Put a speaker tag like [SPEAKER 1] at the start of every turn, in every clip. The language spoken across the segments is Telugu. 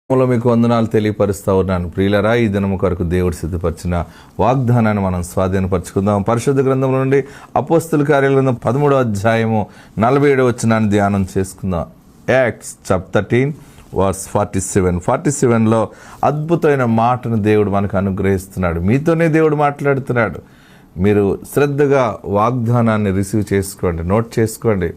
[SPEAKER 1] మీకు వందనాలు తెలియపరుస్తా ఉన్నాను. ప్రియులరా, ఈ దినము కొరకు దేవుడు సిద్ధపరిచిన వాగ్దానాన్ని మనం స్వాధీనపరచుకుందాం. పరిశుద్ధ గ్రంథం నుండి అపోస్తుల కార్యాల గ్రంథం 13వ అధ్యాయము 47వ వచనాన్ని ధ్యానం చేసుకుందాం. యాక్ట్స్ చాప్టర్ 13 వర్స్ 47లో అద్భుతమైన మాటను దేవుడు మనకు అనుగ్రహిస్తున్నాడు. మీతోనే దేవుడు మాట్లాడుతున్నాడు. మీరు శ్రద్ధగా వాగ్దానాన్ని రిసీవ్ చేసుకోండి, నోట్ చేసుకోండి.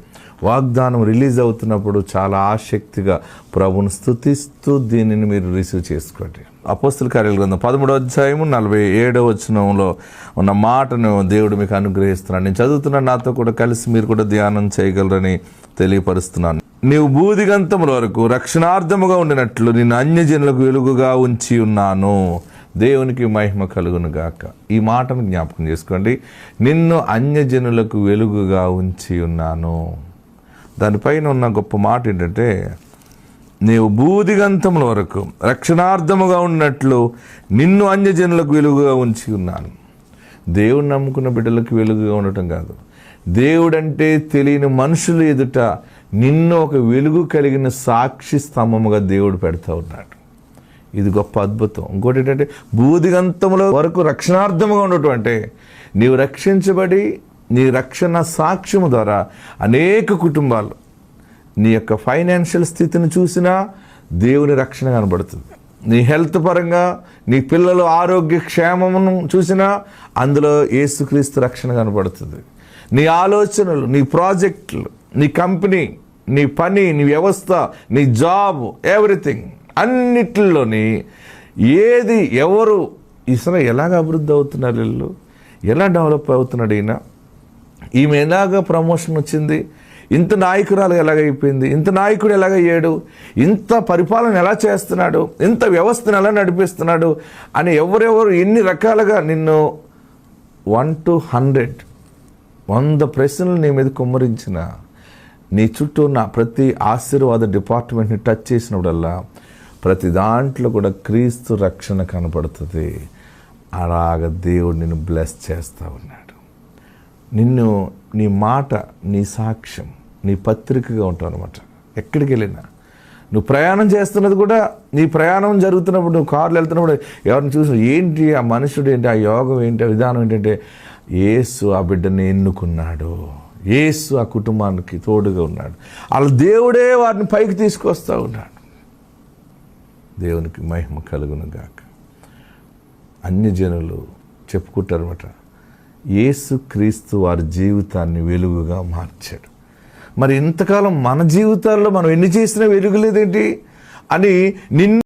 [SPEAKER 1] వాగ్దానం రిలీజ్ అవుతున్నప్పుడు చాలా ఆసక్తిగా ప్రభువును స్తుతిస్తూ దీనిని మీరు రిసీవ్ చేసుకోండి. అపోస్తుల కార్యాల గ్రంథం 13వ అధ్యాయము 47వ వచనంలో ఉన్న మాటను దేవుడు మీకు అనుగ్రహిస్తున్నాడు. నేను చదువుతున్నాను, నాతో కూడా కలిసి మీరు కూడా ధ్యానం చేయగలరని తెలియపరుస్తున్నాను. నీవు భూదిగంతముల వరకు రక్షణార్థముగా ఉండినట్లు నిన్ను అన్యజనులకు వెలుగుగా ఉంచి ఉన్నాను. దేవునికి మహిమ కలుగును గాక. ఈ మాటను జ్ఞాపకం చేసుకోండి. నిన్ను అన్యజనులకు వెలుగుగా ఉంచి ఉన్నాను. దానిపైన ఉన్న గొప్ప మాట ఏంటంటే, నీవు భూదిగంతముల వరకు రక్షణార్థముగా ఉన్నట్లు నిన్ను అన్యజనులకు వెలుగుగా ఉంచి ఉన్నాను. దేవుడు నమ్ముకున్న బిడ్డలకు వెలుగుగా ఉండటం కాదు, దేవుడంటే తెలియని మనుషుల ఎదుట నిన్ను ఒక వెలుగు కలిగిన సాక్షి స్తంభముగా దేవుడు పెడతా ఉన్నాడు. ఇది గొప్ప అద్భుతం. ఇంకోటి ఏంటంటే, భూదిగంతముల వరకు రక్షణార్థముగా ఉండటం అంటే నీవు రక్షించబడి నీ రక్షణ సాక్ష్యము ద్వారా అనేక కుటుంబాలు నీ యొక్క ఫైనాన్షియల్ స్థితిని చూసినా దేవుని రక్షణ కనబడుతుంది. నీ హెల్త్ పరంగా నీ పిల్లల ఆరోగ్య క్షేమమును చూసినా అందులో యేసుక్రీస్తు రక్షణ కనబడుతుంది. నీ ఆలోచనలు, నీ ప్రాజెక్టులు, నీ కంపెనీ, నీ పని, నీ వ్యవస్థ, నీ జాబ్, ఎవ్రీథింగ్ అన్నిటిలోని ఏది ఎవరు ఇసలు ఎలాగ అభివృద్ధి అవుతున్నారు, వీళ్ళు ఎలా డెవలప్ అవుతున్నాడు, ఈమె ఎలాగ ప్రమోషన్ వచ్చింది, ఇంత నాయకురాలు ఎలాగైపోయింది, ఇంత నాయకుడు ఎలాగయ్యాడు, ఇంత పరిపాలన ఎలా చేస్తున్నాడు, ఇంత వ్యవస్థను ఎలా నడిపిస్తున్నాడు అని ఎవరెవరు ఎన్ని రకాలుగా నిన్ను 1 to 100 ప్రశ్నలు నీ మీద కుమ్మరించిన, నీ చుట్టూ ఉన్న ప్రతి ఆశీర్వాద డిపార్ట్మెంట్ని టచ్ చేసినప్పుడల్లా ప్రతి దాంట్లో కూడా క్రీస్తు రక్షణ కనపడుతుంది. అలాగ దేవుడు నిన్ను బ్లెస్ చేస్తూ ఉన్నాడు. నిన్ను, నీ మాట, నీ సాక్ష్యం, నీ పత్రికగా ఉంటావు అనమాట. ఎక్కడికి వెళ్ళినా నువ్వు ప్రయాణం చేస్తున్నది కూడా, నీ ప్రయాణం జరుగుతున్నప్పుడు, నువ్వు కార్లు వెళ్తున్నప్పుడు ఎవరిని చూసి ఏంటి ఆ మనుషుడు ఏంటి, ఆ యోగం ఏంటి, ఆ విధానం ఏంటంటే యేసు ఆ బిడ్డని ఎన్నుకున్నాడు, యేసు ఆ కుటుంబానికి తోడుగా ఉన్నాడు, అలా దేవుడే వారిని పైకి తీసుకొస్తూ ఉన్నాడు. దేవునికి మహిమ కలుగును గాక. అన్యజనులు చెప్పుకుంటారన్నమాట, యేసుక్రీస్తు వారి జీవితాన్ని వెలుగుగా మార్చాడు. మరి ఇంతకాలం మన జీవితాల్లో మనం ఎన్ని చేసినా వెలుగులేదేంటి అని నిన్ను